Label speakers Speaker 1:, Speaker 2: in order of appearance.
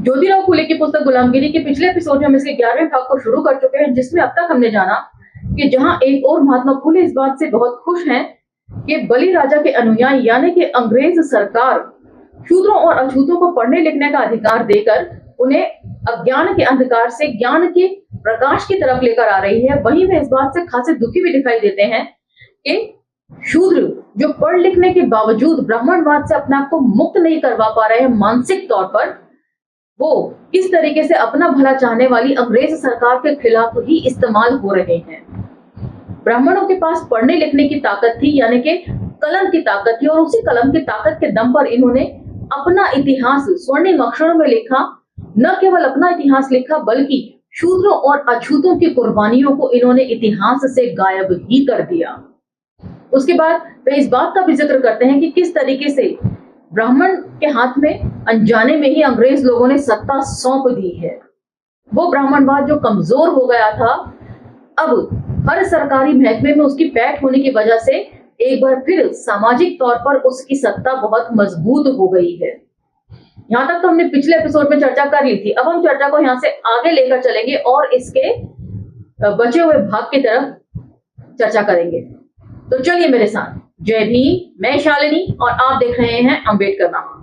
Speaker 1: ज्योतिराव फुले की पुस्तक गुलामगिरी के पिछले एपिसोड में हम इसके 11वें भाग को शुरू कर चुके हैं, जिसमें अब तक हमने जाना कि जहां एक और महात्मा फुले इस बात से बहुत खुश हैं कि बलिराजा के अनुयायी यानी कि अंग्रेज सरकार शूद्रों और अछूतों को पढ़ने लिखने का अधिकार देकर उन्हें अज्ञान के अंधकार से ज्ञान के प्रकाश की तरफ लेकर आ रही है, वहीं वे इस बात से खासे दुखी भी दिखाई देते हैं कि शूद्र जो पढ़ लिखने के बावजूद ब्राह्मणवाद से अपने आप को मुक्त नहीं करवा पा रहे हैं मानसिक तौर पर, वो इस तरीके से अपना भला चाहने वाली अंग्रेज सरकार के खिलाफ ही इस्तेमाल हो रहे हैं। ब्राह्मणों के पास पढ़ने लिखने की ताकत थी, यानी कि कलम की ताकत थी, और उसी कलम की ताकत के दम पर इन्होंने अपना इतिहास स्वर्णिम अक्षरों में लिखा। न केवल अपना इतिहास लिखा बल्कि शूद्रों और अछूतों की कुर्बानियों को इन्होंने इतिहास से गायब ही कर दिया। उसके बाद वे इस बात का भी जिक्र करते हैं कि किस तरीके से ब्राह्मण के हाथ में अनजाने में ही अंग्रेज लोगों ने सत्ता सौंप दी है। वो ब्राह्मणवाद जो कमजोर हो गया था, अब हर सरकारी महकमे में उसकी पैठ होने की वजह से एक बार फिर सामाजिक तौर पर उसकी सत्ता बहुत मजबूत हो गई है। यहाँ तक तो हमने पिछले एपिसोड में चर्चा कर ली थी। अब हम चर्चा को यहाँ से आगे लेकर चलेंगे और इसके बचे हुए भाग की तरफ चर्चा करेंगे। तो चलिए मेरे साथ। जय भीम, मैं शालिनी और आप देख रहे हैं अंबेडकर नामा।